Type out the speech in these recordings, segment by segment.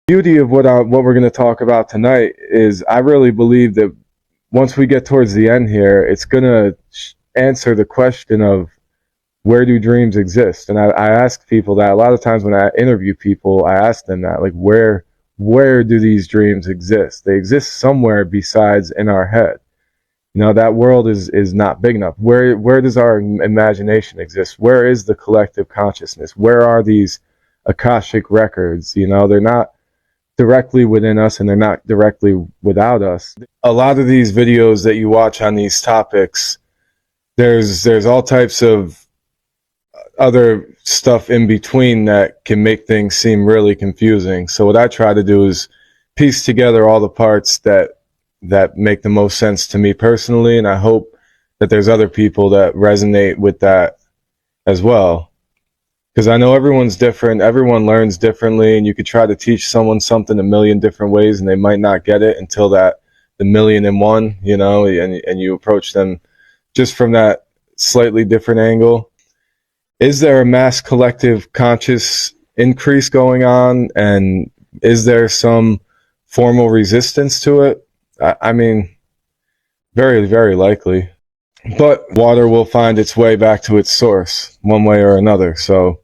Beauty of what we're going to talk about tonight is I really believe that once we get towards the end here, it's going to answer the question of where do dreams exist? And I ask people that a lot of times when I interview people, I ask them that, like, where do these dreams exist? They exist somewhere besides in our head. You know, that world is not big enough. Where does our imagination exist? Where is the collective consciousness? Where are these Akashic records? You know, they're not directly within us and they're not directly without us. A lot of these videos that you watch on these topics, there's all types of other stuff in between that can make things seem really confusing. So what I try to do is piece together all the parts that make the most sense to me personally, and I hope that there's other people that resonate with that as well. Because I know everyone's different, everyone learns differently, and you could try to teach someone something a million different ways and they might not get it until the 1,000,001, you know, and you approach them just from that slightly different angle. Is there a mass collective conscious increase going on, and is there some formal resistance to it? I mean, very, very likely. But water will find its way back to its source one way or another. So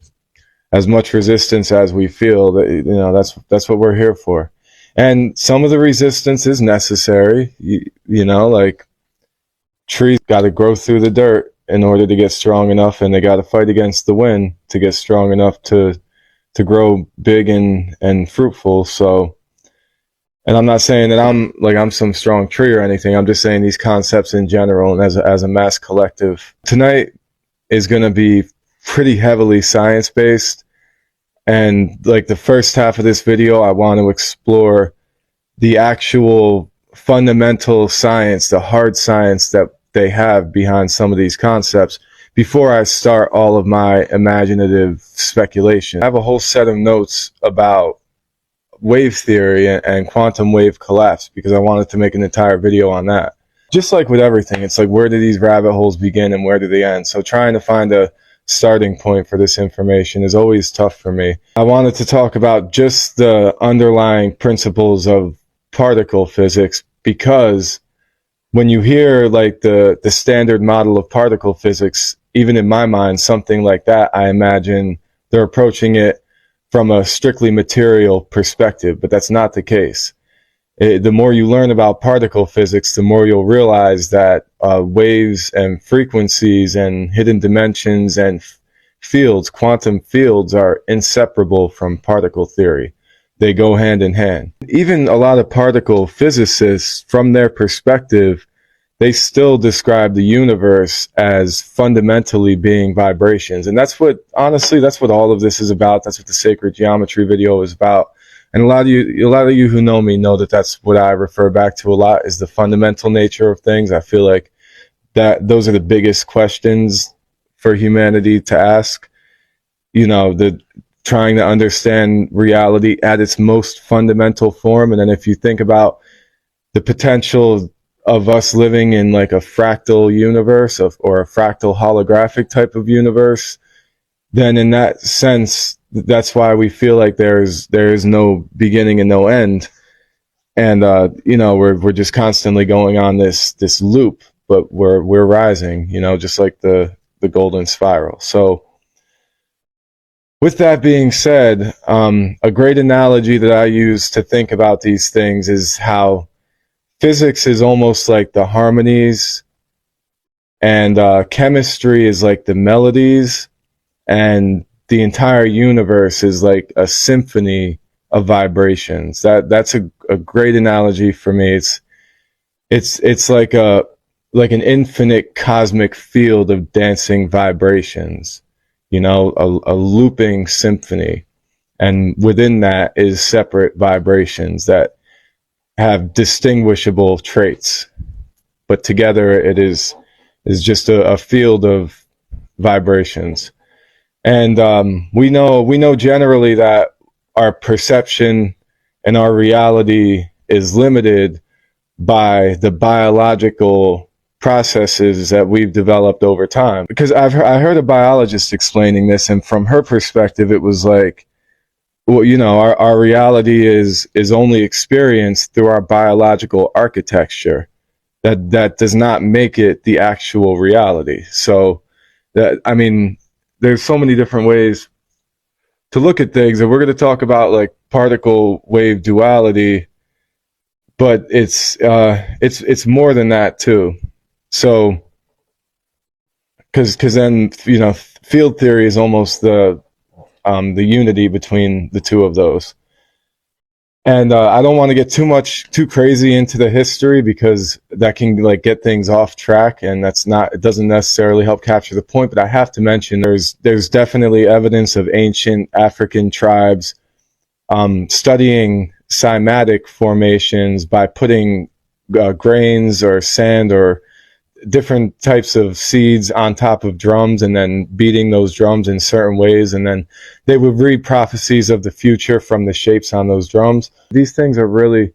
as much resistance as we feel, that, you know, that's what we're here for. And some of the resistance is necessary. You know, like trees got to grow through the dirt in order to get strong enough, and they got to fight against the wind to get strong enough to grow big and fruitful. So, and I'm not saying that I'm some strong tree or anything. I'm just saying these concepts in general and as a mass collective. Tonight is going to be pretty heavily science-based. And like the first half of this video, I want to explore the actual fundamental science, the hard science that they have behind some of these concepts before I start all of my imaginative speculation. I have a whole set of notes about wave theory and quantum wave collapse because I wanted to make an entire video on that. Just like with everything, it's like, where do these rabbit holes begin and where do they end? So trying to find a starting point for this information is always tough for me. I wanted to talk about just the underlying principles of particle physics, because when you hear like the standard model of particle physics, even in my mind, something like that, I imagine they're approaching it from a strictly material perspective, but that's not the case. The more you learn about particle physics, the more you'll realize that waves and frequencies and hidden dimensions and fields, quantum fields, are inseparable from particle theory. They go hand in hand. Even a lot of particle physicists, from their perspective, they still describe the universe as fundamentally being vibrations. And that's what, honestly, that's what all of this is about. That's what the sacred geometry video is about. And a lot of you who know me know that that's what I refer back to a lot, is the fundamental nature of things. I feel like that those are the biggest questions for humanity to ask. You know, trying to understand reality at its most fundamental form. And then if you think about the potential of us living in like a fractal universe or a fractal holographic type of universe, then in that sense, that's why we feel like there is no beginning and no end. And, you know, we're just constantly going on this loop, but we're rising, you know, just like the golden spiral. So with that being said, a great analogy that I use to think about these things is how physics is almost like the harmonies, and chemistry is like the melodies, and the entire universe is like a symphony of vibrations. That's a great analogy for me. It's like an infinite cosmic field of dancing vibrations, you know, a looping symphony, and within that is separate vibrations that have distinguishable traits, but together it is just a field of vibrations. And we know generally that our perception and our reality is limited by the biological processes that we've developed over time. Because I heard a biologist explaining this, and from her perspective, it was like well, our reality is only experienced through our biological architecture. That does not make it the actual reality. So that, I mean, there's so many different ways to look at things, and we're going to talk about like particle wave duality, but it's more than that too. So because then field theory is almost the unity between the two of those. And I don't want to get too crazy into the history, because that can like get things off track, and it doesn't necessarily help capture the point. But I have to mention there's definitely evidence of ancient African tribes studying cymatic formations by putting grains or sand or different types of seeds on top of drums, and then beating those drums in certain ways, and then they would read prophecies of the future from the shapes on those drums. These things are really,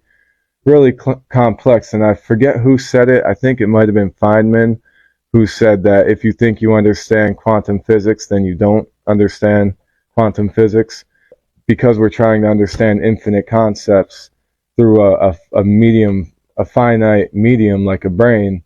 really complex, and I forget who said it. I think it might have been Feynman who said that if you think you understand quantum physics, then you don't understand quantum physics, because we're trying to understand infinite concepts through a finite medium like a brain.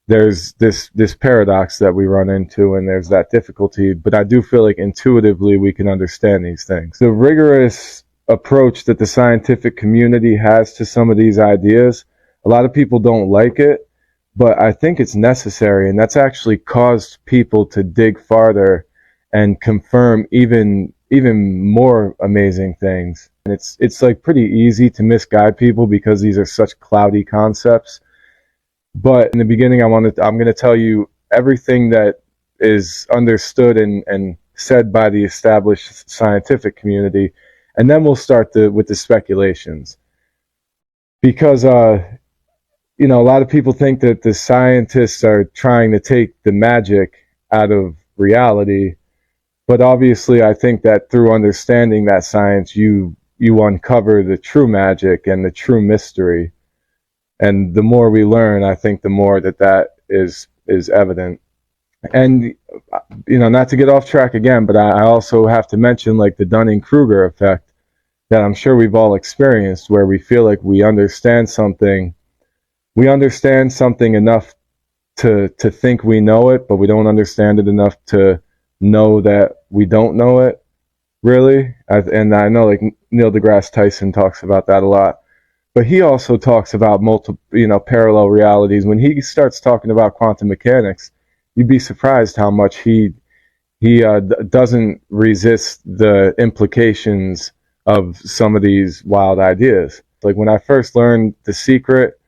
There's this paradox that we run into, and there's that difficulty, but I do feel like intuitively we can understand these things. The rigorous approach that the scientific community has to some of these ideas, a lot of people don't like it, but I think it's necessary, and that's actually caused people to dig farther and confirm even more amazing things. And it's like pretty easy to misguide people because these are such cloudy concepts. But in the beginning, I'm going to tell you everything that is understood and said by the established scientific community, and then we'll start with the speculations. Because a lot of people think that the scientists are trying to take the magic out of reality, but obviously, I think that through understanding that science, you uncover the true magic and the true mystery. And the more we learn, I think the more that is evident. And not to get off track again, but I also have to mention like the Dunning-Kruger effect that I'm sure we've all experienced, where we feel like we understand something enough to think we know it, but we don't understand it enough to know that we don't know it, really. And I know like Neil deGrasse Tyson talks about that a lot. But he also talks about multiple, parallel realities. When he starts talking about quantum mechanics, you'd be surprised how much he doesn't resist the implications of some of these wild ideas. Like when I first learned The Secret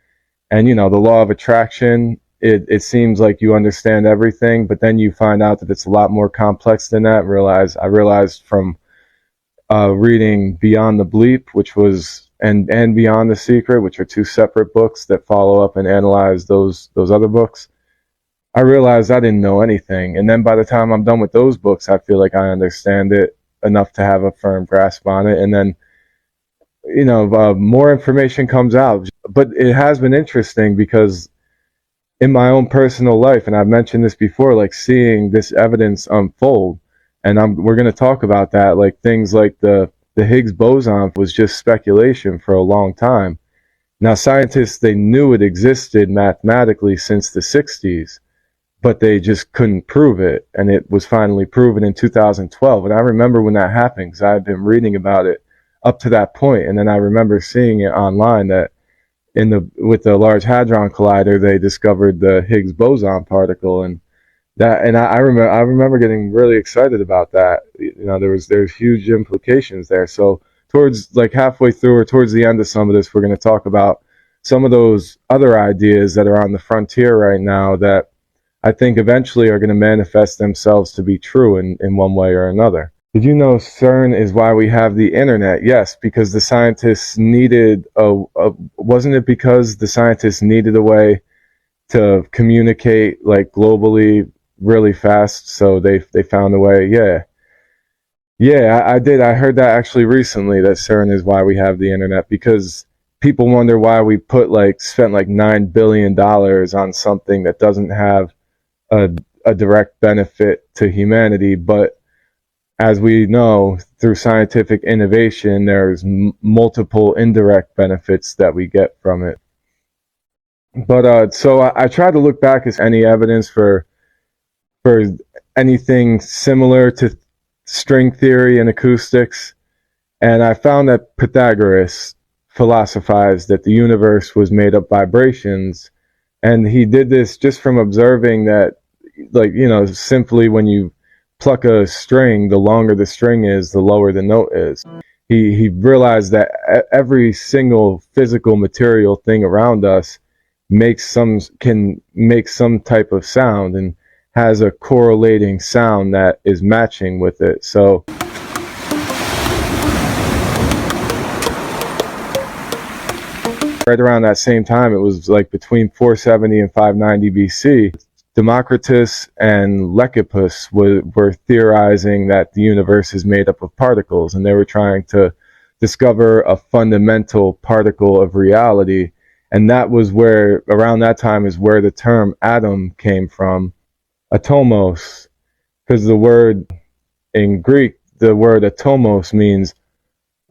and, the law of attraction, it seems like you understand everything, but then you find out that it's a lot more complex than that. I realized from reading Beyond the Bleep, which was and Beyond the Secret, which are two separate books that follow up and analyze those other books. I realized I didn't know anything, and then by the time I'm done with those books, I feel like I understand it enough to have a firm grasp on it. And then more information comes out. But it has been interesting because in my own personal life, and I've mentioned this before, like seeing this evidence unfold, and we're going to talk about that, like things like the Higgs boson was just speculation for a long time. Now scientists, they knew it existed mathematically since the 60s, but they just couldn't prove it, and it was finally proven in 2012. And I remember when that happened, because I had been reading about it up to that point, and then I remember seeing it online that with the Large Hadron Collider, they discovered the Higgs boson particle, and I remember getting really excited about that. There's huge implications there. So towards like halfway through or towards the end of some of this, we're going to talk about some of those other ideas that are on the frontier right now that I think eventually are going to manifest themselves to be true in one way or another. Did you know CERN is why we have the internet? Yes, because the scientists needed wasn't it because the scientists needed a way to communicate like globally really fast, so they found a way. I did. I heard that actually recently, that CERN is why we have the internet, because people wonder why we spent like $9 billion on something that doesn't have a direct benefit to humanity, but as we know, through scientific innovation, there's multiple indirect benefits that we get from it. But so I tried to look back as any evidence for anything similar to string theory and acoustics, and I found that Pythagoras philosophized that the universe was made of vibrations, and he did this just from observing that, like, simply when you pluck a string, the longer the string is, the lower the note is. He realized that every single physical material thing around us can make some type of sound and has a correlating sound that is matching with it. So right around that same time, it was like between 470 and 590 BC, Democritus and Leucippus were theorizing that the universe is made up of particles, and they were trying to discover a fundamental particle of reality. And that was where, around that time, is where the term atom came from, atomos, because the word in Greek, the word atomos means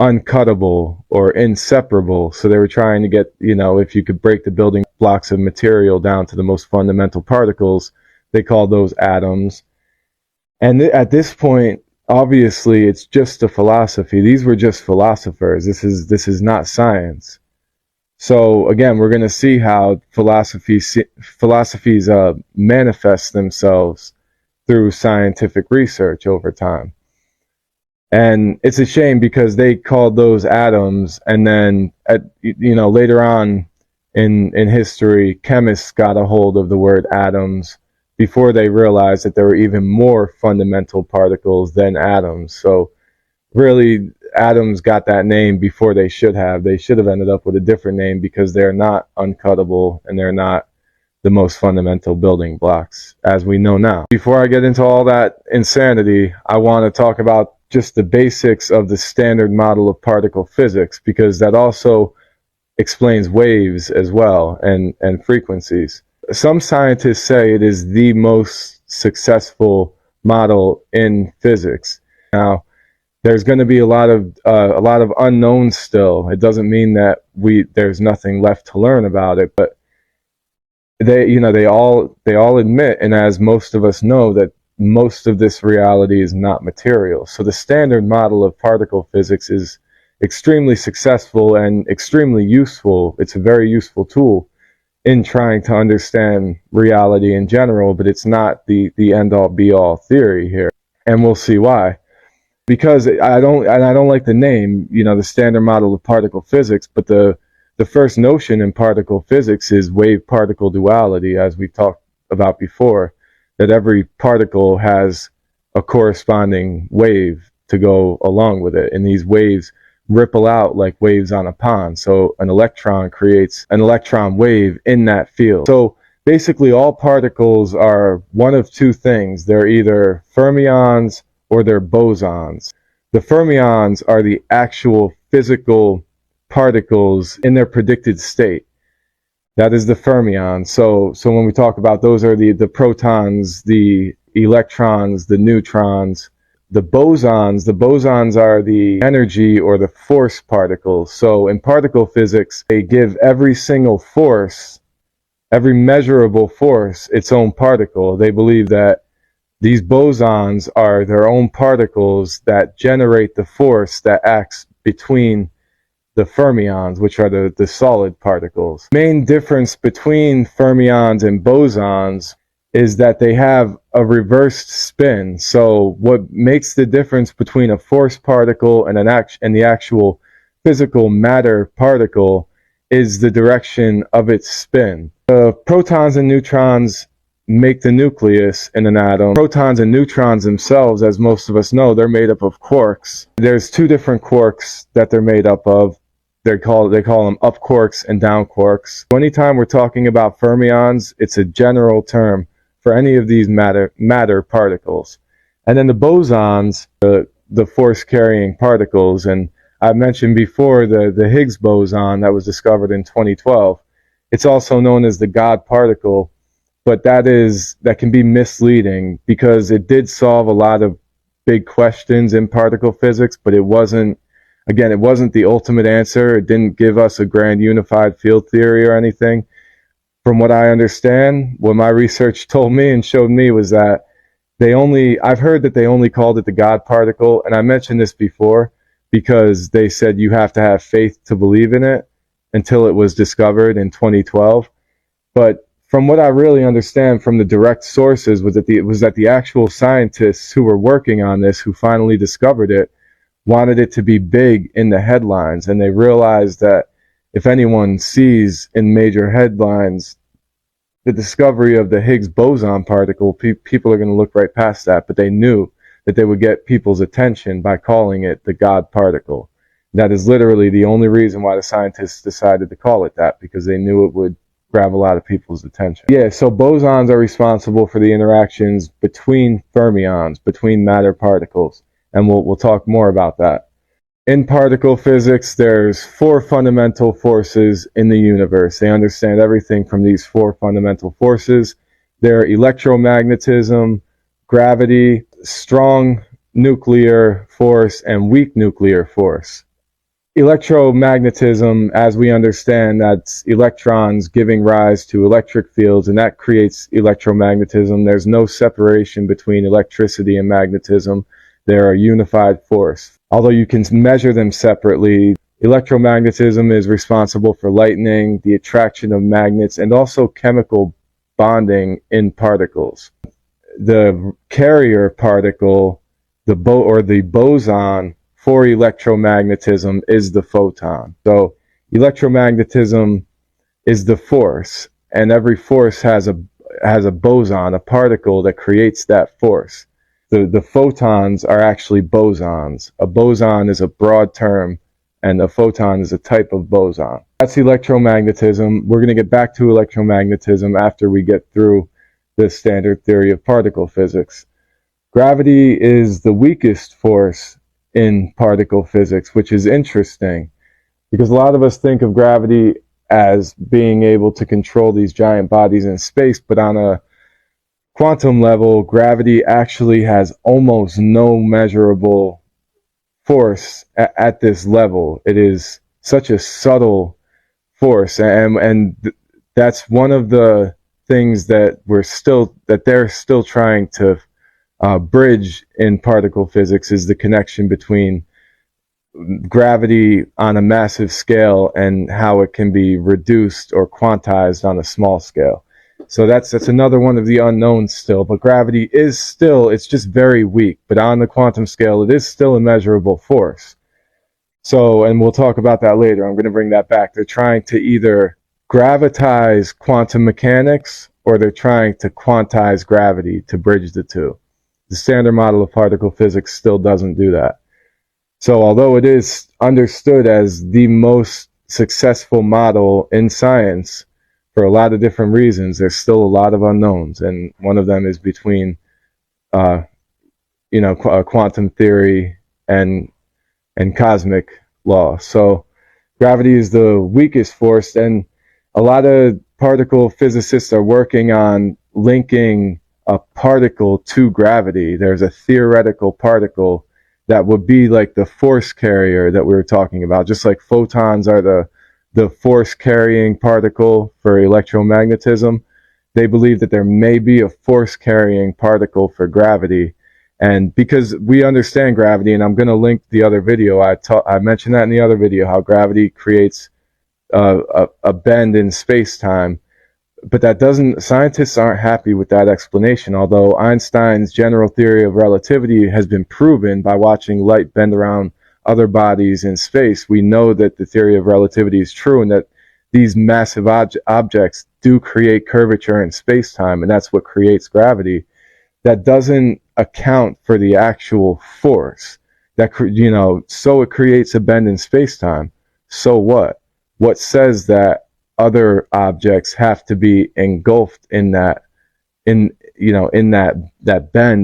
uncuttable or inseparable. So they were trying to get, if you could break the building blocks of material down to the most fundamental particles, they called those atoms. And at this point, obviously, it's just a philosophy. These were just philosophers. This is not science. So again, we're going to see how philosophies manifest themselves through scientific research over time. And it's a shame because they called those atoms, and then later on in history, chemists got a hold of the word atoms before they realized that there were even more fundamental particles than atoms. So really, atoms got that name before they should have. They should have ended up with a different name because they're not uncuttable and they're not the most fundamental building blocks, as we know now. Before I get into all that insanity, I want to talk about just the basics of the standard model of particle physics, because that also explains waves as well, and frequencies. Some scientists say it is the most successful model in physics. Now, there's going to be a lot of unknowns still. It doesn't mean that there's nothing left to learn about it, but they all admit, and as most of us know, that most of this reality is not material. So the standard model of particle physics is extremely successful and extremely useful. It's a very useful tool in trying to understand reality in general, but it's not the end-all be-all theory here. And we'll see why. Because I don't like the name, the standard model of particle physics, but the first notion in particle physics is wave-particle duality, as we've talked about before, that every particle has a corresponding wave to go along with it, and these waves ripple out like waves on a pond. So an electron creates an electron wave in that field. So basically all particles are one of two things. They're either fermions or they're bosons. The fermions are the actual physical particles in their predicted state. That is the fermions. So when we talk about those are the protons, the electrons, the neutrons. The bosons are the energy or the force particles. So in particle physics, they give every single force, every measurable force, its own particle. They believe that these bosons are their own particles that generate the force that acts between the fermions, which are the solid particles. The main difference between fermions and bosons is that they have a reversed spin. So what makes the difference between a force particle and the actual physical matter particle is the direction of its spin. The protons and neutrons make the nucleus in an atom. Protons and neutrons themselves, as most of us know, they're made up of quarks. There's two different quarks that they're made up of. They call them up quarks and down quarks. So anytime we're talking about fermions, it's a general term for any of these matter particles. And then the bosons, the force-carrying particles, and I mentioned before the Higgs boson that was discovered in 2012. It's also known as the God particle, but that can be misleading because it did solve a lot of big questions in particle physics, but it wasn't the ultimate answer. It didn't give us a grand unified field theory or anything. From what I understand, what my research told me and showed me was that I've heard that they only called it the God particle, and I mentioned this before because they said you have to have faith to believe in it until it was discovered in 2012. But from what I really understand from the direct sources was that the actual scientists who were working on this, who finally discovered it, wanted it to be big in the headlines, and they realized that if anyone sees in major headlines the discovery of the Higgs boson particle, people are going to look right past that, but they knew that they would get people's attention by calling it the God particle. That is literally the only reason why the scientists decided to call it that, because they knew it would grab a lot of people's attention. Yeah, so bosons are responsible for the interactions between fermions, between matter particles, and we'll talk more about that. In particle physics, there's 4 fundamental forces in the universe. They understand everything from these 4 fundamental forces. They're electromagnetism, gravity, strong nuclear force, and weak nuclear force. Electromagnetism, as we understand, that's electrons giving rise to electric fields, and that creates electromagnetism. There's no separation between electricity and magnetism. They're a unified force. Although you can measure them separately, electromagnetism is responsible for lightning, the attraction of magnets, and also chemical bonding in particles. The carrier particle, the boson for electromagnetism is the photon. So electromagnetism is the force, and every force has a boson, a particle that creates that force. The photons are actually bosons. A boson is a broad term, and a photon is a type of boson. That's electromagnetism. We're going to get back to electromagnetism after we get through the standard theory of particle physics. Gravity is the weakest force in particle physics, which is interesting because a lot of us think of gravity as being able to control these giant bodies in space, but on a quantum level, gravity actually has almost no measurable force at this level. It is such a subtle force, and that's one of the things that they're still trying to bridge in particle physics, is the connection between gravity on a massive scale and how it can be reduced or quantized on a small scale. So that's another one of the unknowns still, but gravity is still, it's just very weak, but on the quantum scale, it is still a measurable force. So, and we'll talk about that later. I'm going to bring that back. They're trying to either gravitize quantum mechanics, or they're trying to quantize gravity to bridge the two. The standard model of particle physics still doesn't do that. So although it is understood as the most successful model in science, for a lot of different reasons, there's still a lot of unknowns, and one of them is between, quantum theory and cosmic law. So gravity is the weakest force, and a lot of particle physicists are working on linking a particle to gravity. There's a theoretical particle that would be like the force carrier that we were talking about, just like photons are the force carrying particle for electromagnetism. They believe that there may be a force carrying particle for gravity. And because we understand gravity, and I'm going to link the other video, I mentioned that in the other video, how gravity creates a bend in space-time. But scientists aren't happy with that explanation, although Einstein's General Theory of Relativity has been proven by watching light bend around other bodies in space. We know that the theory of relativity is true, and that these massive objects do create curvature in space-time, and that's what creates gravity. That doesn't account for the actual force. So it creates a bend in space-time. So what? What says that other objects have to be engulfed in that bend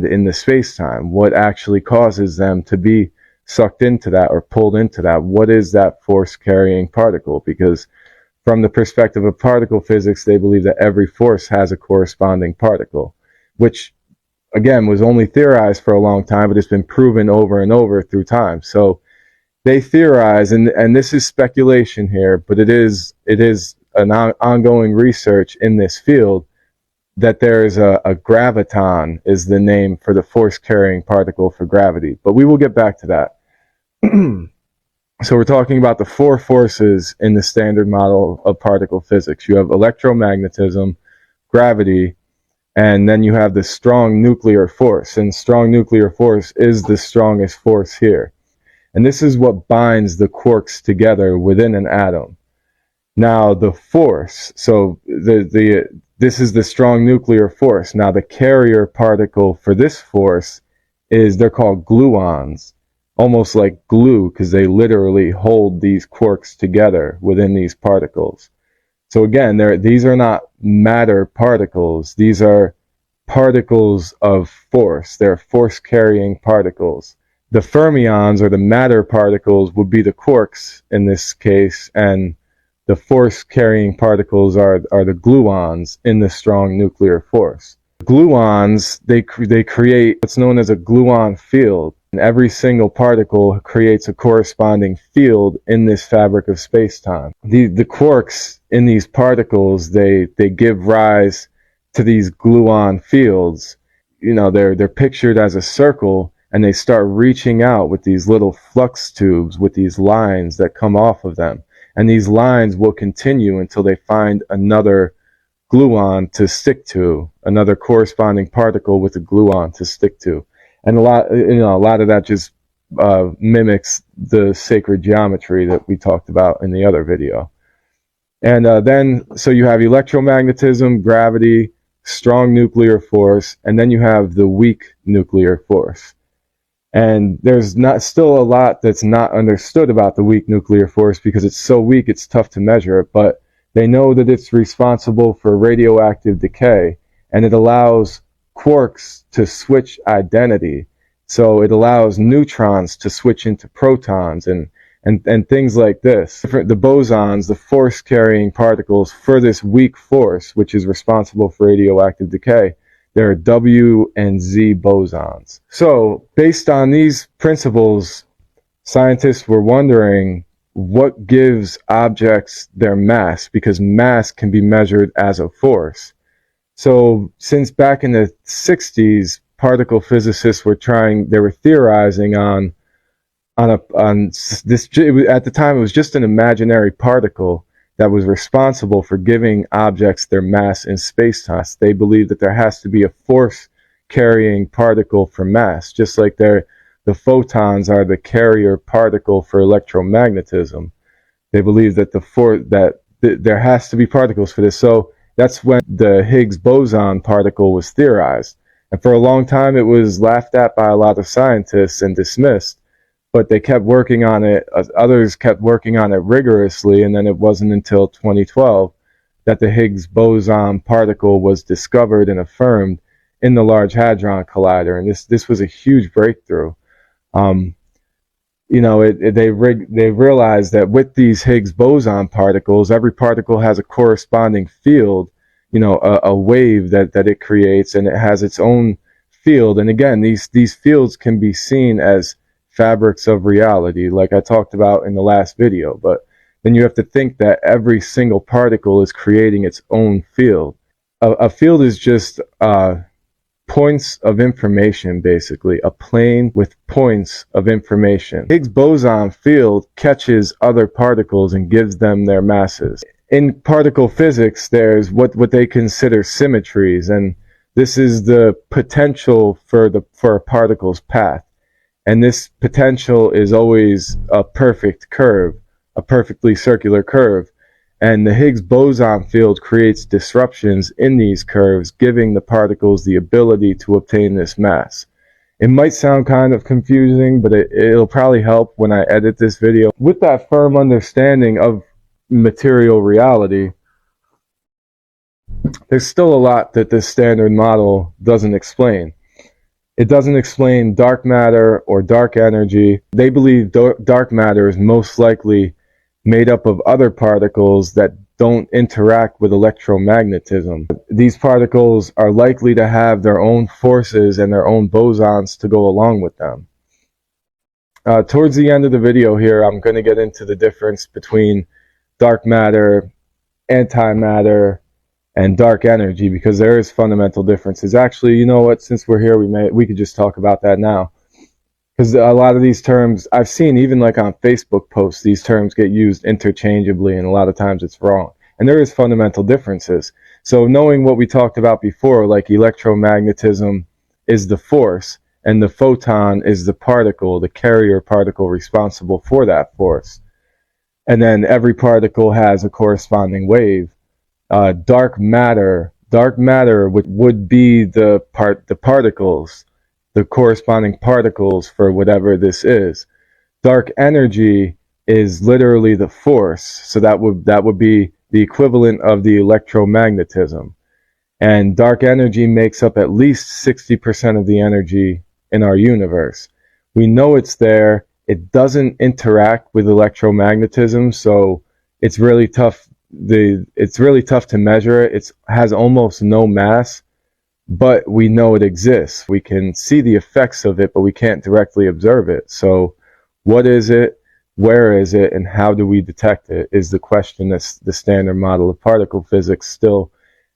in the space-time? What actually causes them to be sucked into that or pulled into that? What is that force carrying particle? Because from the perspective of particle physics, they believe that every force has a corresponding particle, which again, was only theorized for a long time, but it's been proven over and over through time. So they theorize, and this is speculation here, but it is an ongoing research in this field, that there is a graviton is the name for the force-carrying particle for gravity. But we will get back to that. So we're talking about the four forces in the standard model of particle physics. You have electromagnetism, gravity, and then you have the strong nuclear force. And strong nuclear force is the strongest force here. And this is what binds the quarks together within an atom. Now the force, so this is the strong nuclear force. Now the carrier particle for this force they're called gluons, almost like glue, because they literally hold these quarks together within these particles. So again, these are not matter particles. These are particles of force. They're force-carrying particles. The fermions, or the matter particles, would be the quarks in this case, and the force-carrying particles are the gluons in the strong nuclear force. Gluons, they create what's known as a gluon field, and every single particle creates a corresponding field in this fabric of space-time. The quarks in these particles, they give rise to these gluon fields. You know, they're pictured as a circle, and they start reaching out with these little flux tubes with these lines that come off of them. And these lines will continue until they find another gluon to stick to, another corresponding particle with a gluon to stick to. And a lot of that just mimics the sacred geometry that we talked about in the other video. And then, so you have electromagnetism, gravity, strong nuclear force, and then you have the weak nuclear force. And there's still a lot that's not understood about the weak nuclear force, because it's so weak it's tough to measure it, but they know that it's responsible for radioactive decay, and it allows quarks to switch identity. So it allows neutrons to switch into protons and things like this. The bosons, the force-carrying particles for this weak force, which is responsible for radioactive decay, there are W and Z bosons. So based on these principles, scientists were wondering what gives objects their mass, because mass can be measured as a force. So since back in the 60s, particle physicists were theorizing on this. At the time, it was just an imaginary particle that was responsible for giving objects their mass in space-time. They believe that there has to be a force-carrying particle for mass, just like the photons are the carrier particle for electromagnetism. They believe that there has to be particles for this. So that's when the Higgs boson particle was theorized. And for a long time, it was laughed at by a lot of scientists and dismissed. But they kept working on it. Others kept working on it rigorously, and then it wasn't until 2012 that the Higgs boson particle was discovered and affirmed in the Large Hadron Collider, and this was a huge breakthrough. They realized that with these Higgs boson particles, every particle has a corresponding field, a wave that it creates, and it has its own field. And again, these fields can be seen as fabrics of reality, like I talked about in the last video. But then you have to think that every single particle is creating its own field. A field is just points of information, basically, a plane with points of information. Higgs boson field catches other particles and gives them their masses. In particle physics, there's what they consider symmetries, and this is the potential for a particle's path. And this potential is always a perfect curve, a perfectly circular curve. And the Higgs boson field creates disruptions in these curves, giving the particles the ability to obtain this mass. It might sound kind of confusing, but it'll probably help when I edit this video. With that firm understanding of material reality, there's still a lot that this standard model doesn't explain. It doesn't explain dark matter or dark energy. They believe dark matter is most likely made up of other particles that don't interact with electromagnetism. These particles are likely to have their own forces and their own bosons to go along with them. Towards the end of the video here, I'm going to get into the difference between dark matter, antimatter, and dark energy, because there is fundamental differences. Actually, you know what, since we're here, we could just talk about that now. Because a lot of these terms, I've seen even like on Facebook posts, these terms get used interchangeably, and a lot of times it's wrong. And there is fundamental differences. So knowing what we talked about before, like electromagnetism is the force, and the photon is the particle, the carrier particle responsible for that force. And then every particle has a corresponding wave. Dark matter would be the particles, the corresponding particles for whatever this is. Dark energy is literally the force, so that would be the equivalent of the electromagnetism. And dark energy makes up at least 60% of the energy in our universe. We know it's there. It doesn't interact with electromagnetism, so it's really tough. It's really tough to measure it. It has almost no mass, but we know it exists. We can see the effects of it, but we can't directly observe it. So what is it, where is it, and how do we detect it is the question that the standard model of particle physics still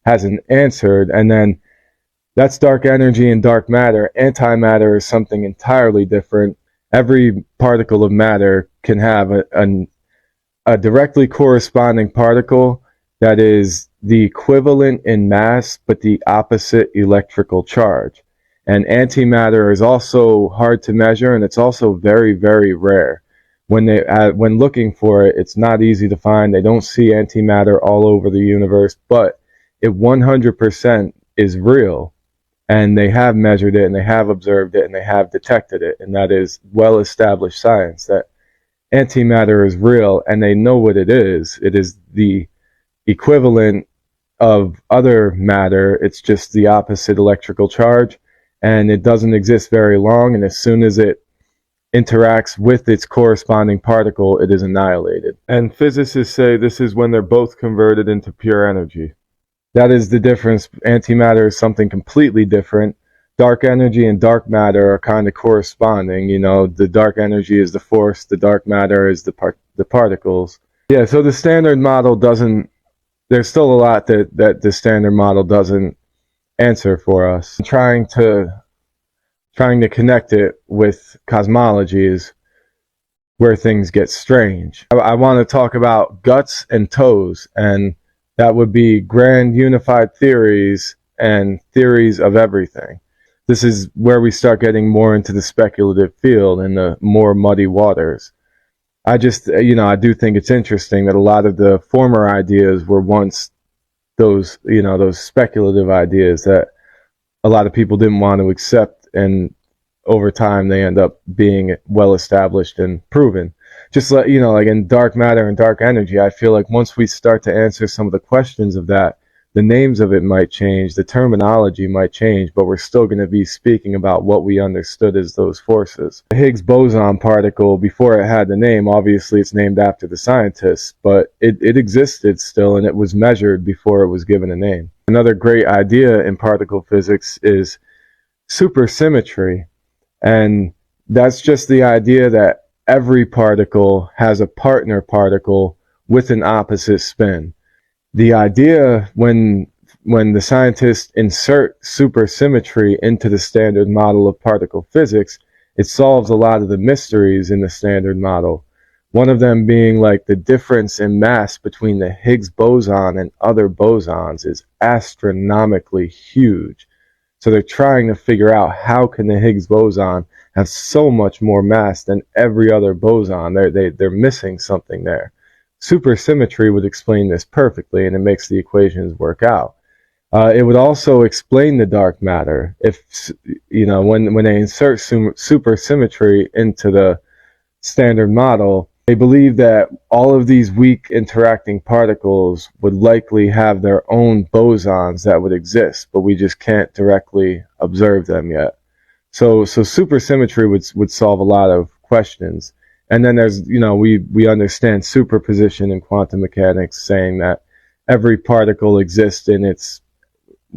hasn't answered. And then that's dark energy and dark matter. Antimatter is something entirely different. Every particle of matter can have a directly corresponding particle that is the equivalent in mass but the opposite electrical charge. And antimatter is also hard to measure, and it's also very, very rare. When looking for it, it's not easy to find. They don't see antimatter all over the universe, but it 100% is real, and they have measured it, and they have observed it, and they have detected it, and that is well-established science, that antimatter is real, and they know what it is. It is the equivalent of other matter. It's just the opposite electrical charge, and it doesn't exist very long, and as soon as it interacts with its corresponding particle, it is annihilated. And physicists say this is when they're both converted into pure energy. That is the difference. Antimatter is something completely different. Dark energy and dark matter are kind of corresponding. You know, the dark energy is the force, the dark matter is the particles. Yeah, so the standard model doesn't, there's still a lot that the standard model doesn't answer for us. Trying to connect it with cosmology is where things get strange. I want to talk about guts and toes, and that would be grand unified theories and theories of everything. This is where we start getting more into the speculative field and the more muddy waters. I just, I do think it's interesting that a lot of the former ideas were once those speculative ideas that a lot of people didn't want to accept, and over time they end up being well established and proven. Just like, like in dark matter and dark energy, I feel like once we start to answer some of the questions of that, the names of it might change, the terminology might change, but we're still going to be speaking about what we understood as those forces. The Higgs boson particle, before it had the name, obviously it's named after the scientists, but it existed still, and it was measured before it was given a name. Another great idea in particle physics is supersymmetry, and that's just the idea that every particle has a partner particle with an opposite spin. The idea, when the scientists insert supersymmetry into the standard model of particle physics, it solves a lot of the mysteries in the standard model. One of them being like the difference in mass between the Higgs boson and other bosons is astronomically huge. So they're trying to figure out how can the Higgs boson have so much more mass than every other boson. They're missing something there. Supersymmetry would explain this perfectly, and it makes the equations work out. It would also explain the dark matter. If when they insert supersymmetry into the standard model, they believe that all of these weak interacting particles would likely have their own bosons that would exist, but we just can't directly observe them yet. So supersymmetry would solve a lot of questions. And then there's, we understand superposition in quantum mechanics, saying that every particle exists in its,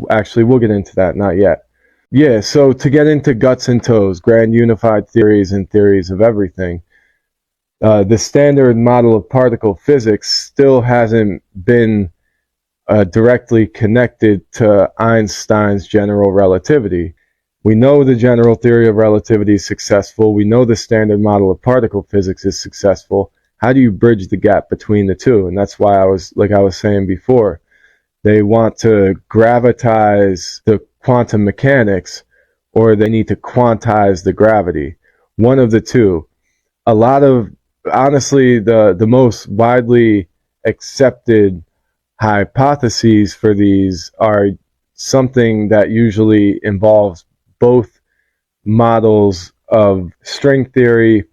actually, we'll get into that, not yet. Yeah, so to get into guts and toes, grand unified theories and theories of everything, the standard model of particle physics still hasn't been directly connected to Einstein's general relativity. We know the general theory of relativity is successful. We know the standard model of particle physics is successful. How do you bridge the gap between the two? And that's why I was saying before, they want to gravitize the quantum mechanics, or they need to quantize the gravity. One of the two. A lot of, honestly, the most widely accepted hypotheses for these are something that usually involves both models of string theory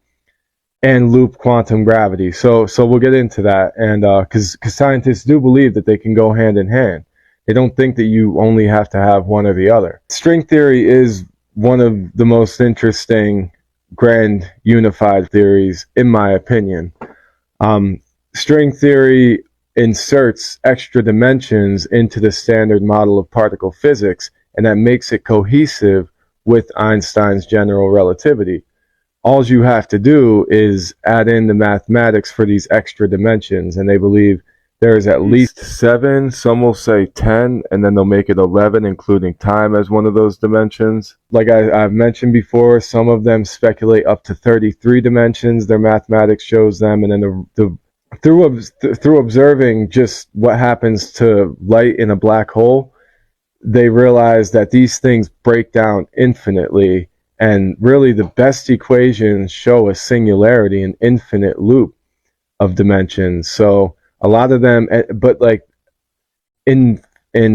and loop quantum gravity. So we'll get into that, and because scientists do believe that they can go hand in hand. They don't think that you only have to have one or the other. String theory is one of the most interesting grand unified theories, in my opinion. String theory inserts extra dimensions into the standard model of particle physics, and that makes it cohesive with Einstein's general relativity. All you have to do is add in the mathematics for these extra dimensions, and they believe there's at least 7, some will say 10, and then they'll make it 11, including time as one of those dimensions. Like I've mentioned before, some of them speculate up to 33 dimensions. Their mathematics shows them, and then through observing just what happens to light in a black hole, they realize that these things break down infinitely, and really the best equations show a singularity, an infinite loop of dimensions. So a lot of them, but like in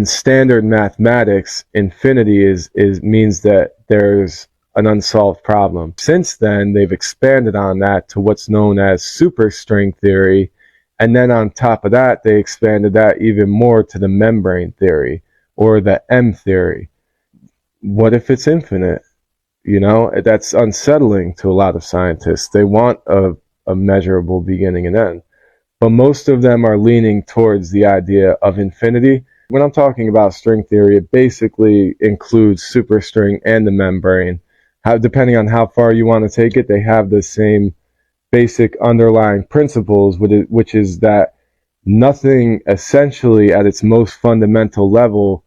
standard mathematics, infinity is means that there's an unsolved problem. Since then, they've expanded on that to what's known as superstring theory, and then on top of that, they expanded that even more to the membrane theory, or the M theory. What if it's infinite? That's unsettling to a lot of scientists. They want a measurable beginning and end. But most of them are leaning towards the idea of infinity. When I'm talking about string theory, it basically includes superstring and the membrane. Depending on how far you want to take it, they have the same basic underlying principles, which is that nothing essentially at its most fundamental level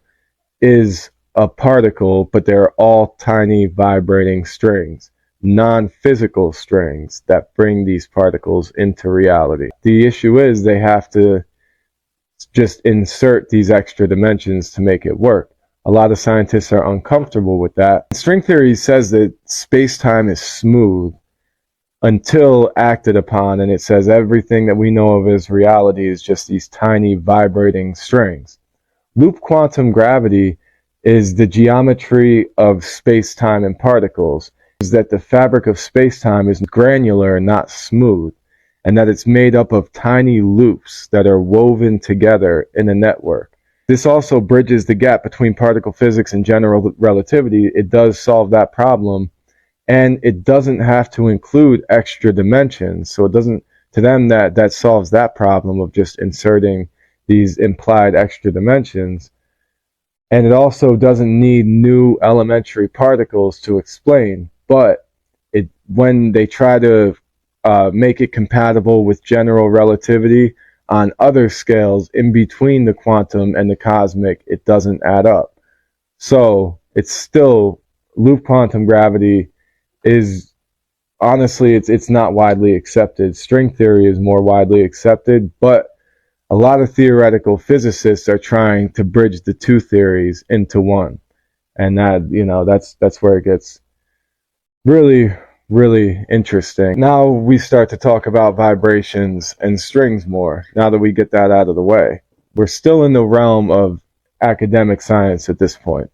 is a particle, but they're all tiny vibrating strings, non-physical strings that bring these particles into reality. The issue is they have to just insert these extra dimensions to make it work. A lot of scientists are uncomfortable with that. String theory says that space-time is smooth until acted upon, and it says everything that we know of as reality is just these tiny vibrating strings. Loop quantum gravity is the geometry of space-time and particles, is that the fabric of space-time is granular, not smooth, and that it's made up of tiny loops that are woven together in a network. This also bridges the gap between particle physics and general relativity. It does solve that problem, and it doesn't have to include extra dimensions. So it doesn't, to them, that solves that problem of just inserting these implied extra dimensions. And it also doesn't need new elementary particles to explain, but when they try to make it compatible with general relativity on other scales in between the quantum and the cosmic, it doesn't add up. So it's still, loop quantum gravity is, honestly, it's not widely accepted. String theory is more widely accepted, but a lot of theoretical physicists are trying to bridge the two theories into one. And that's where it gets really, really interesting. Now we start to talk about vibrations and strings more, now that we get that out of the way. We're still in the realm of academic science at this point.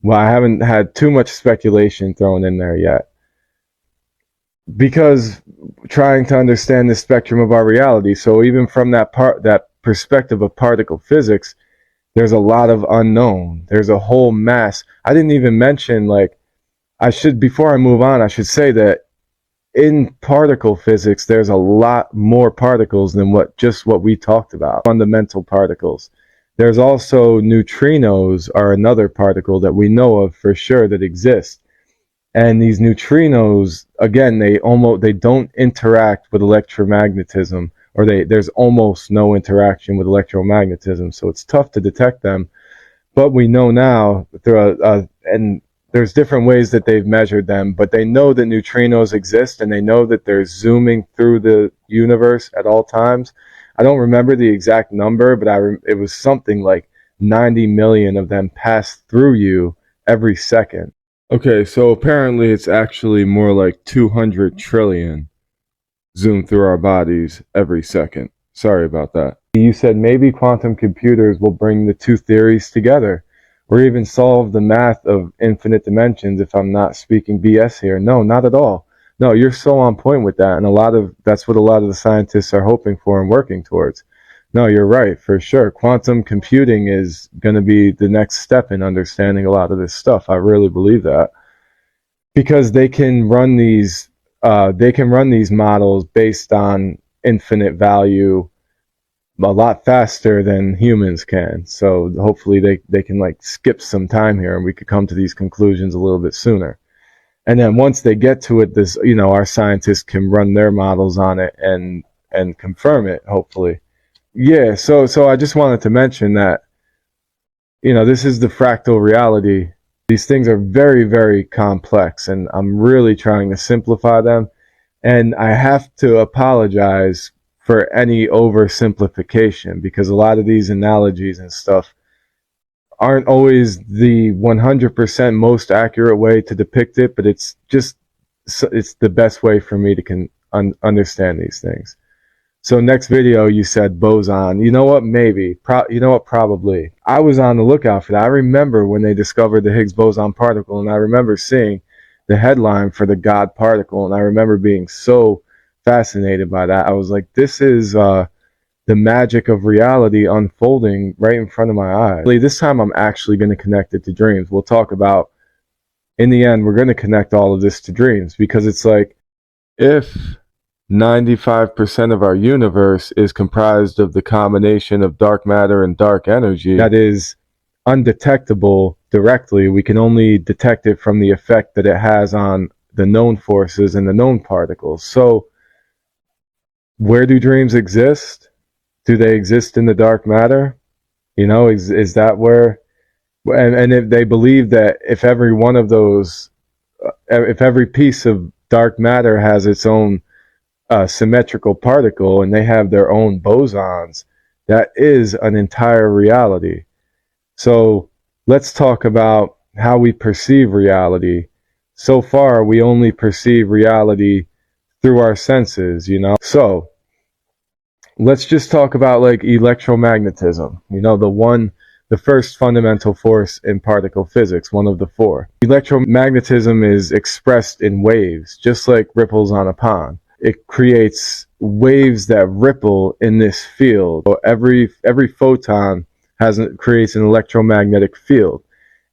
Well, I haven't had too much speculation thrown in there yet, because trying to understand the spectrum of our reality. So even from that perspective of particle physics, there's a lot of unknown. There's a whole mass. I didn't even mention, before I move on, I should say that in particle physics, there's a lot more particles than what we talked about, fundamental particles. There's also neutrinos are another particle that we know of for sure that exist. And these neutrinos, again, they don't interact with electromagnetism, or there's almost no interaction with electromagnetism, so it's tough to detect them. But we know now and there's different ways that they've measured them, but they know that neutrinos exist, and they know that they're zooming through the universe at all times. I don't remember the exact number, but it was something like 90 million of them pass through you every second. Okay, so apparently it's actually more like 200 trillion zoom through our bodies every second. Sorry about that. You said maybe quantum computers will bring the two theories together, or even solve the math of infinite dimensions, if I'm not speaking BS here. No, not at all. No, you're so on point with that, and that's what a lot of the scientists are hoping for and working towards. No, you're right, for sure. Quantum computing is going to be the next step in understanding a lot of this stuff. I really believe that. Because they can run these models based on infinite value a lot faster than humans can. So hopefully they can like skip some time here, and we could come to these conclusions a little bit sooner. And then once they get to it, our scientists can run their models on it and confirm it, hopefully. Yeah, so I just wanted to mention that, this is the fractal reality. These things are very, very complex, and I'm really trying to simplify them. And I have to apologize for any oversimplification, because a lot of these analogies and stuff aren't always the 100% most accurate way to depict it, but it's the best way for me to understand these things. So next video, you said boson. You know what? Maybe. You know what? Probably. I was on the lookout for that. I remember when they discovered the Higgs boson particle, and I remember seeing the headline for the God particle, and I remember being so fascinated by that. I was like, this is the magic of reality unfolding right in front of my eyes. This time I'm actually going to connect it to dreams. We'll talk about, in the end, we're going to connect all of this to dreams, because it's like, if 95% of our universe is comprised of the combination of dark matter and dark energy that is undetectable directly. We can only detect it from the effect that it has on the known forces and the known particles. So where do dreams exist? Do they exist in the dark matter? Is that where? And if they believe that if every one of those, if every piece of dark matter has its own symmetrical particle, and they have their own bosons, that is an entire reality. So let's talk about how we perceive reality. So far, we only perceive reality through our senses, So let's just talk about like electromagnetism, the first fundamental force in particle physics, one of the four. Electromagnetism is expressed in waves, just like ripples on a pond. It creates waves that ripple in this field. So every photon creates an electromagnetic field,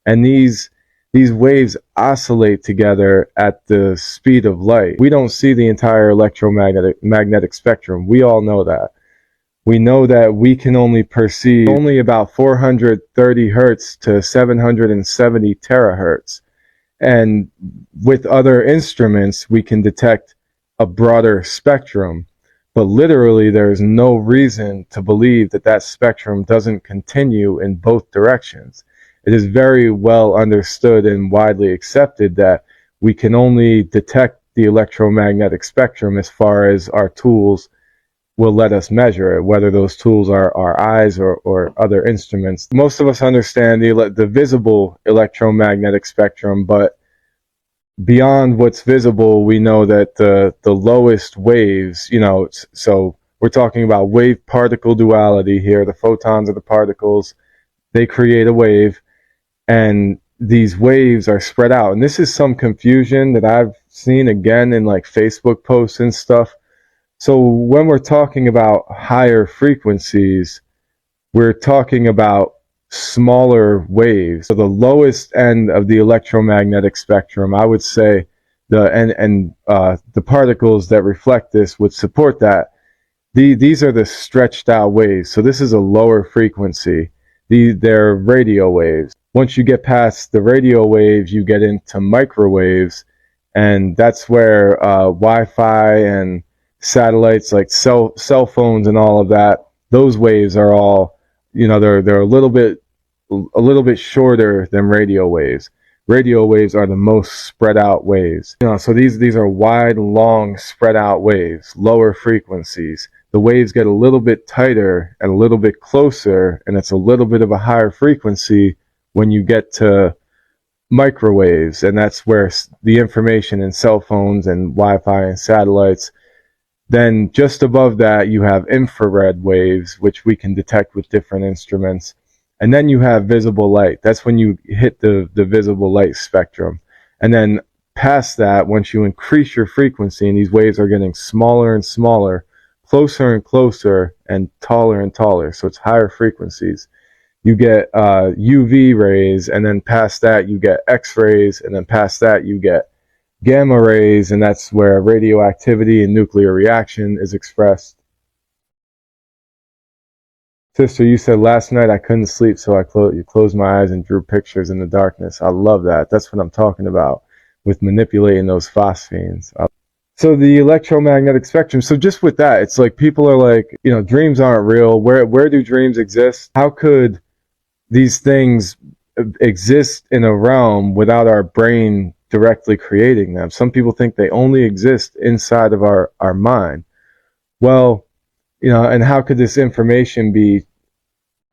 and these waves oscillate together at the speed of light. We don't see the entire magnetic spectrum. We all know that. We know that we can only perceive only about 430 hertz to 770 terahertz, and with other instruments we can detect a broader spectrum, but literally there's no reason to believe that spectrum doesn't continue in both directions. It is very well understood and widely accepted that we can only detect the electromagnetic spectrum as far as our tools will let us measure it, whether those tools are our eyes or other instruments. Most of us understand the visible electromagnetic spectrum, but beyond what's visible, we know that the lowest waves, so we're talking about wave particle duality here. The photons are the particles, they create a wave, and these waves are spread out. And this is some confusion that I've seen again in like Facebook posts and stuff. So when we're talking about higher frequencies, we're talking about smaller waves. So the lowest end of the electromagnetic spectrum, I would say the particles that reflect this would support that. These are the stretched out waves. So this is a lower frequency. They're radio waves. Once you get past the radio waves, you get into microwaves, and that's where Wi-Fi and satellites like cell phones and all of that, those waves are all, they're a little bit shorter than radio waves. Radio waves are the most spread out waves. So these are wide, long, spread out waves, lower frequencies. The waves get a little bit tighter and a little bit closer, and it's a little bit of a higher frequency when you get to microwaves, and that's where the information in cell phones and Wi-Fi and satellites. Then just above that, you have infrared waves, which we can detect with different instruments. And then you have visible light. That's when you hit the visible light spectrum. And then past that, once you increase your frequency, and these waves are getting smaller and smaller, closer and closer, and taller, so it's higher frequencies, you get UV rays, and then past that you get X-rays, and then past that you get gamma rays, and that's where radioactivity and nuclear reaction is expressed. Sister, you said last night I couldn't sleep, so you closed my eyes and drew pictures in the darkness. I love that. That's what I'm talking about with manipulating those phosphines. So the electromagnetic spectrum. So just with that, it's like people are like, dreams aren't real. Where do dreams exist? How could these things exist in a realm without our brain directly creating them? Some people think they only exist inside of our mind. Well, and how could this information be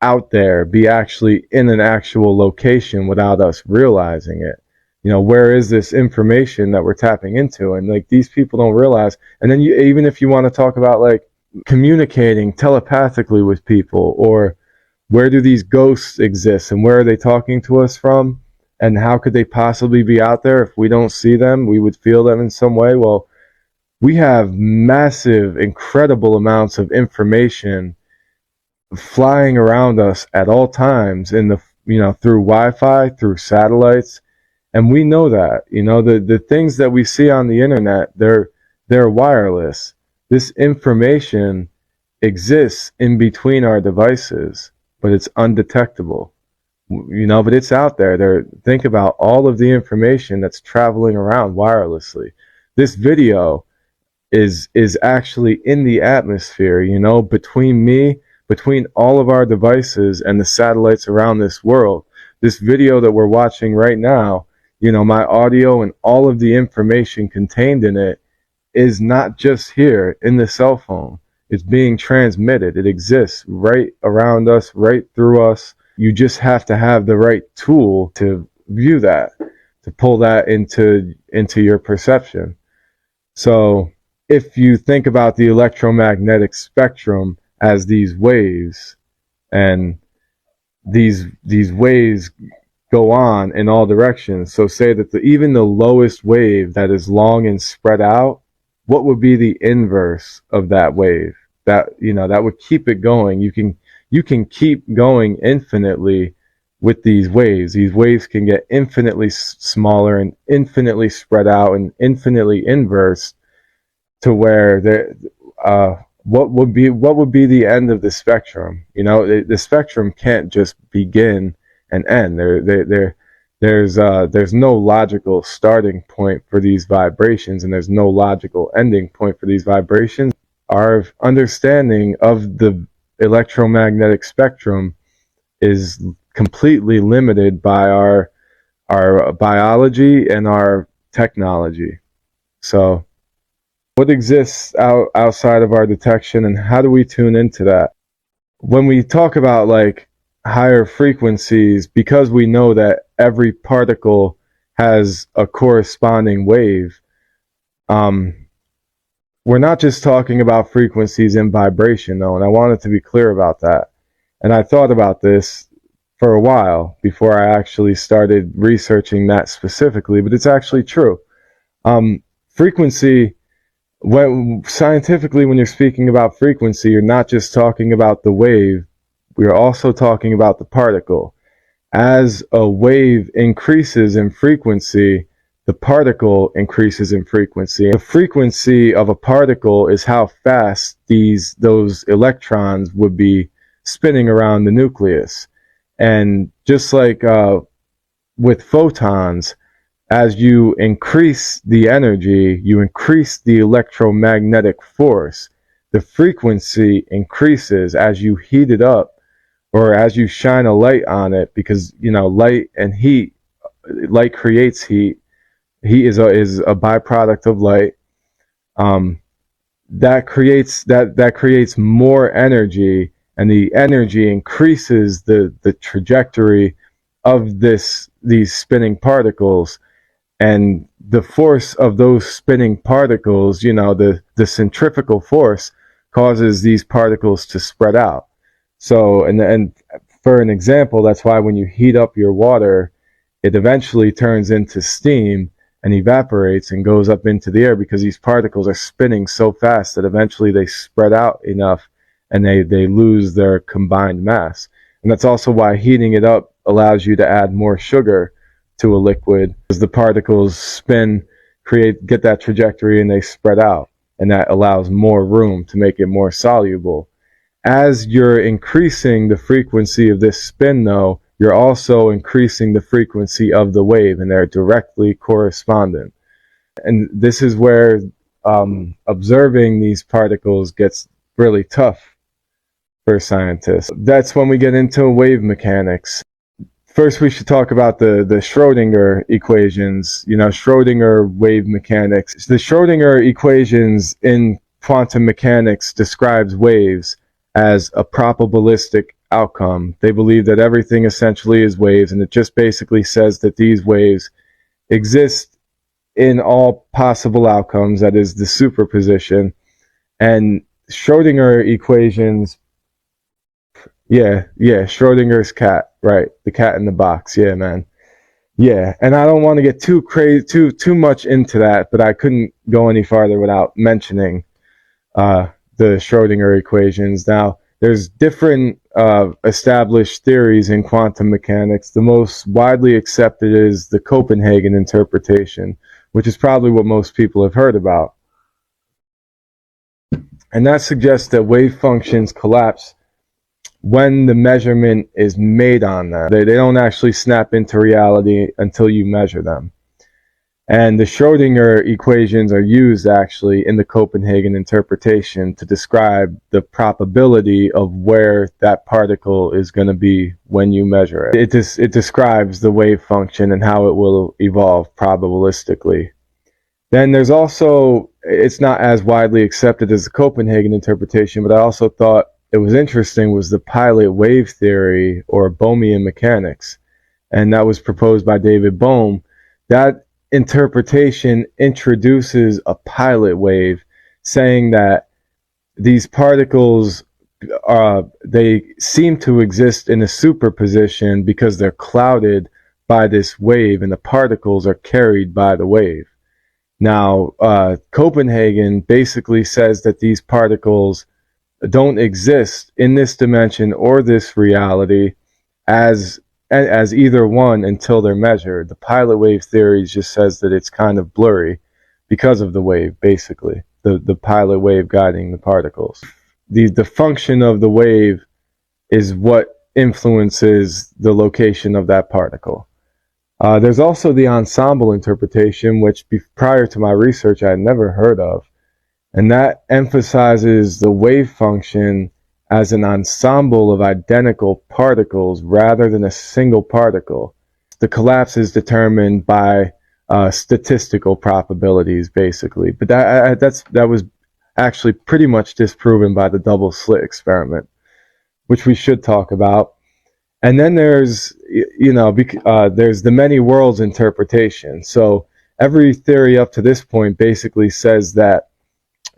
out there, be actually in an actual location without us realizing it? Where is this information that we're tapping into? And like, these people don't realize. And then even if you want to talk about like communicating telepathically with people, or where do these ghosts exist and where are they talking to us from? And how could they possibly be out there if we don't see them? We would feel them in some way. Well, we have massive, incredible amounts of information flying around us at all times through Wi-Fi, through satellites. And we know that, the things that we see on the internet, they're wireless. This information exists in between our devices, but it's undetectable. But it's out there. Think about all of the information that's traveling around wirelessly. This video is actually in the atmosphere, between all of our devices and the satellites around this world. This video that we're watching right now, my audio and all of the information contained in it is not just here in the cell phone. It's being transmitted. It exists right around us, right through us. You just have to have the right tool to view that, to pull that into your perception. So if you think about the electromagnetic spectrum as these waves, and these waves go on in all directions. So say that even the lowest wave that is long and spread out, what would be the inverse of that wave? That would keep it going. You can keep going infinitely with these waves. These waves can get infinitely smaller and infinitely spread out and infinitely inverse, to where what would be the end of the spectrum? The spectrum can't just begin and end. There's no logical starting point for these vibrations, and there's no logical ending point for these vibrations. Our understanding of the electromagnetic spectrum is completely limited by our biology and our technology. So what exists outside of our detection, and how do we tune into that? When we talk about like higher frequencies, because we know that every particle has a corresponding wave, we're not just talking about frequencies in vibration, though, and I wanted to be clear about that. And I thought about this for a while before I actually started researching that specifically, but it's actually true. Frequency, scientifically, when you're speaking about frequency, you're not just talking about the wave, we're also talking about the particle. As a wave increases in frequency, the particle increases in frequency. The frequency of a particle is how fast those electrons would be spinning around the nucleus. And just like with photons, as you increase the energy, you increase the electromagnetic force. The frequency increases as you heat it up or as you shine a light on it, because light and heat, light creates heat. Heat is a byproduct of light. That creates more energy, and the energy increases the trajectory of these spinning particles. And the force of those spinning particles, the centrifugal force, causes these particles to spread out. So, and for an example, that's why when you heat up your water, it eventually turns into steam and evaporates and goes up into the air, because these particles are spinning so fast that eventually they spread out enough and they lose their combined mass. And that's also why heating it up allows you to add more sugar to a liquid, because the particles spin, get that trajectory, and they spread out, and that allows more room to make it more soluble. As you're increasing the frequency of this spin, though, you're also increasing the frequency of the wave, and they're directly correspondent. And this is where observing these particles gets really tough for scientists. That's when we get into wave mechanics. First, we should talk about the Schrödinger equations, Schrödinger wave mechanics. The Schrödinger equations in quantum mechanics describes waves as a probabilistic outcome. They believe that everything essentially is waves, and it just basically says that these waves exist in all possible outcomes, that is the superposition. And Schrödinger equations, Schrödinger's cat, right? The cat in the box, yeah, man. Yeah, and I don't want to get too much into that, but I couldn't go any farther without mentioning the Schrödinger equations. Now, there's different established theories in quantum mechanics. The most widely accepted is the Copenhagen interpretation, which is probably what most people have heard about. And that suggests that wave functions collapse when the measurement is made on them. They don't actually snap into reality until you measure them. And the Schrödinger equations are used actually in the Copenhagen interpretation to describe the probability of where that particle is going to be when you measure it. It describes the wave function and how it will evolve probabilistically. Then there's also, it's not as widely accepted as the Copenhagen interpretation, but I also thought it was interesting, was the pilot wave theory, or Bohmian mechanics. And that was proposed by David Bohm. That interpretation introduces a pilot wave, saying that these particles they seem to exist in a superposition because they're clouded by this wave, and the particles are carried by the wave. Now, Copenhagen basically says that these particles don't exist in this dimension or this reality as either one until they're measured. The pilot wave theory just says that it's kind of blurry because of the wave, basically, the pilot wave guiding the particles. The function of the wave is what influences the location of that particle. There's also the ensemble interpretation, which prior to my research I had never heard of. And that emphasizes the wave function as an ensemble of identical particles rather than a single particle. The collapse is determined by statistical probabilities, basically. But that was actually pretty much disproven by the double slit experiment, which we should talk about. And then there's the many worlds interpretation. So every theory up to this point basically says that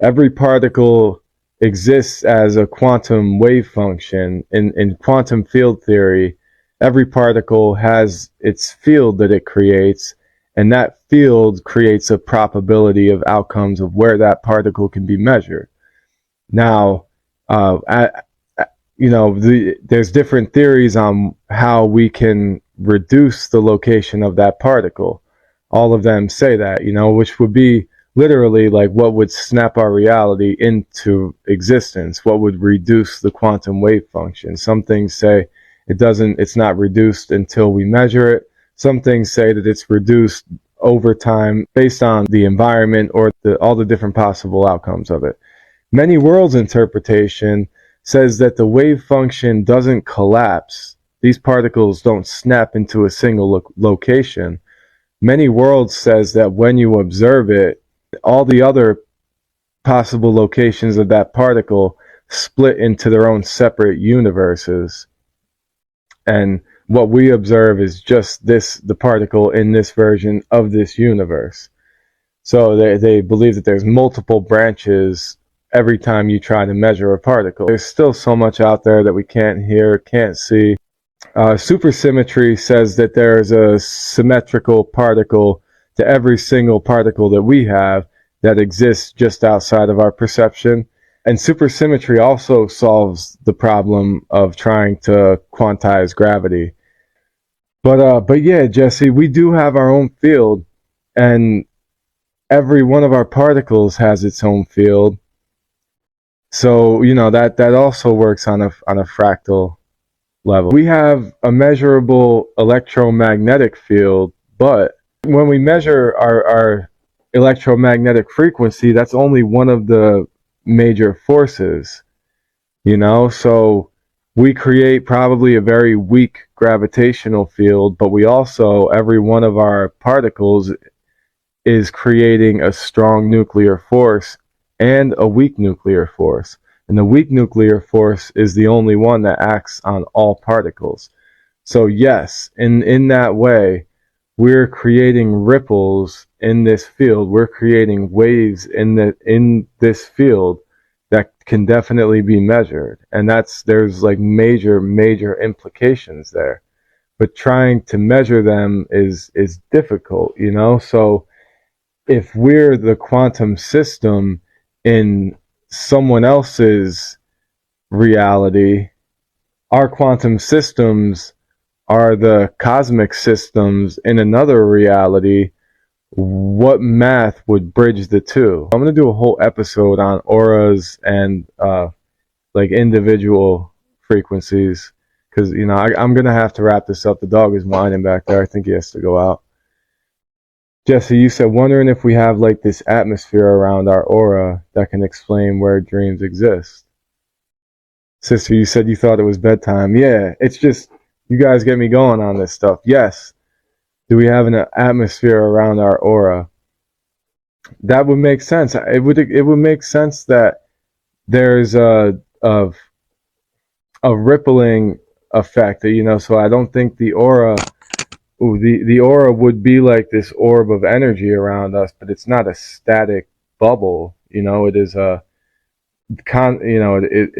every particle exists as a quantum wave function. In quantum field theory, every particle has its field that it creates, and that field creates a probability of outcomes of where that particle can be measured. Now, there's different theories on how we can reduce the location of that particle. all of them say that, which would be literally like what would snap our reality into existence, what would reduce the quantum wave function. Some things say it's not reduced until we measure it. Some things say that it's reduced over time based on the environment or all the different possible outcomes of it. Many worlds interpretation says that the wave function doesn't collapse. These particles don't snap into a single location. Many worlds says that when you observe it, all the other possible locations of that particle split into their own separate universes. And what we observe is just the particle in this version of this universe. So they believe that there's multiple branches every time you try to measure a particle. There's still so much out there that we can't hear, can't see. Supersymmetry says that there is a symmetrical particle to every single particle that we have that exists just outside of our perception. And supersymmetry also solves the problem of trying to quantize gravity. But yeah, Jesse, we do have our own field, and every one of our particles has its own field. So, that also works on a fractal level. We have a measurable electromagnetic field, but when we measure our electromagnetic frequency, that's only one of the major forces, so we create probably a very weak gravitational field, but we also, every one of our particles is creating a strong nuclear force and a weak nuclear force. And the weak nuclear force is the only one that acts on all particles. So yes, in that way, we're creating ripples in this field. We're creating waves in this field that can definitely be measured. And there's like major implications there. But trying to measure them is difficult, So if we're the quantum system in someone else's reality, our quantum systems are the cosmic systems in another reality, what math would bridge the two? I'm going to do a whole episode on auras and like individual frequencies, because I'm going to have to wrap this up. The dog is whining back there. I think he has to go out. Jesse, you said, wondering if we have like this atmosphere around our aura that can explain where dreams exist. Sister, you said you thought it was bedtime. Yeah, it's just, you guys get me going on this stuff. Yes. Do we have an atmosphere around our aura? That would make sense. It would make sense that there's a rippling effect, so I don't think the aura the aura would be like this orb of energy around us, but it's not a static bubble. It is it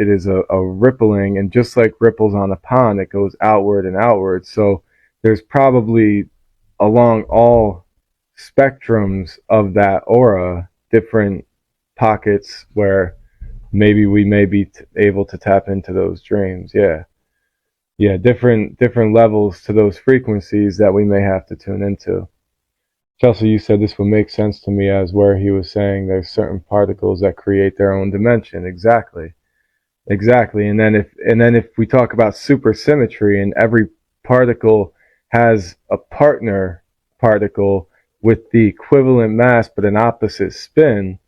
is a rippling, and just like ripples on a pond, it goes outward and outward. So there's probably along all spectrums of that aura different pockets where maybe we may be able to tap into those dreams. Yeah, different levels to those frequencies that we may have to tune into. Chelsea, you said this would make sense to me as where he was saying there's certain particles that create their own dimension. Exactly. And then if we talk about supersymmetry and every particle has a partner particle with the equivalent mass but an opposite spin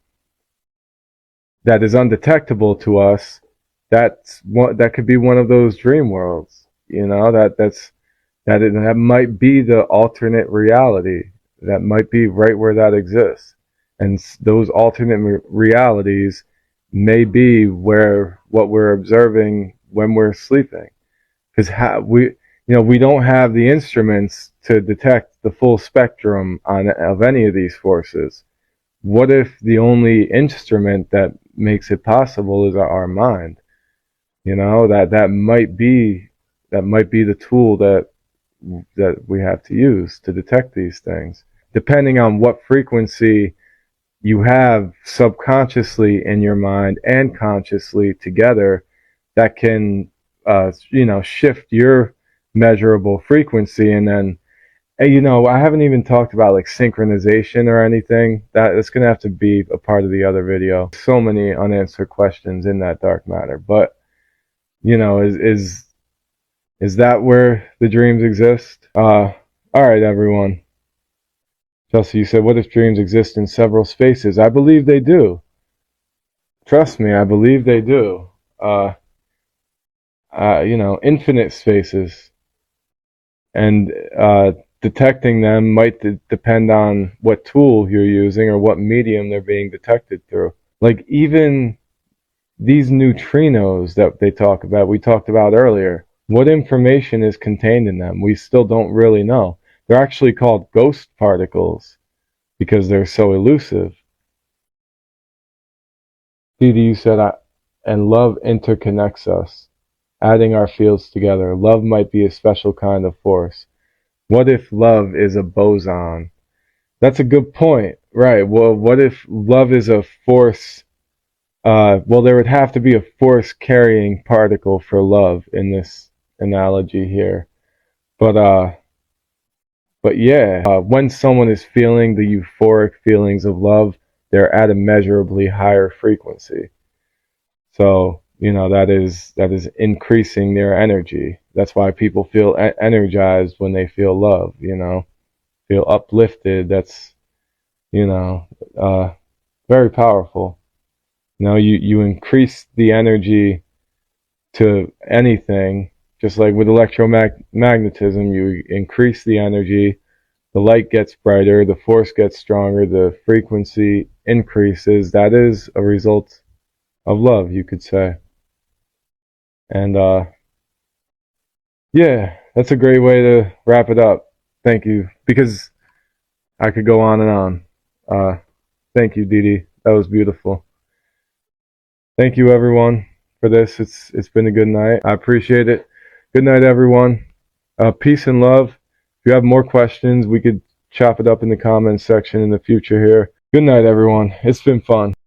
that is undetectable to us, that could be one of those dream worlds. That might be the alternate reality. That might be right where that exists, and those alternate realities may be where what we're observing when we're sleeping, because we don't have the instruments to detect the full spectrum of any of these forces. What if the only instrument that makes it possible is our mind? That might be the tool that we have to use to detect these things. Depending on what frequency you have subconsciously in your mind and consciously together, that can shift your measurable frequency, and then Hey, I haven't even talked about like synchronization or anything. That's gonna have to be a part of the other video. So many unanswered questions in that dark matter. But is that where the dreams exist? All right, everyone. Chelsea, you said, what if dreams exist in several spaces? I believe they do. Trust me, I believe they do. Infinite spaces, and detecting them might depend on what tool you're using or what medium they're being detected through. Like even these neutrinos that we talked about earlier, what information is contained in them? We still don't really know. They're actually called ghost particles because they're so elusive. Didi, you said, and love interconnects us, adding our fields together. Love might be a special kind of force. What if love is a boson? That's a good point. Right. Well, what if love is a force? Well, there would have to be a force carrying particle for love in this analogy here. But yeah, when someone is feeling the euphoric feelings of love, they're at a measurably higher frequency. So, that is increasing their energy. That's why people feel energized when they feel love, feel uplifted. That's, you know, uh, very powerful. You increase the energy to anything, just like with electromagnetism, you increase the energy, the light gets brighter, the force gets stronger, the frequency increases. That is a result of love, you could say. And yeah, that's a great way to wrap it up. Thank you, because I could go on and on. Thank you, Didi. That was beautiful. Thank you, everyone, for this. It's been a good night. I appreciate it. Good night, everyone. Peace and love. If you have more questions, we could chop it up in the comments section in the future here. Good night, everyone. It's been fun.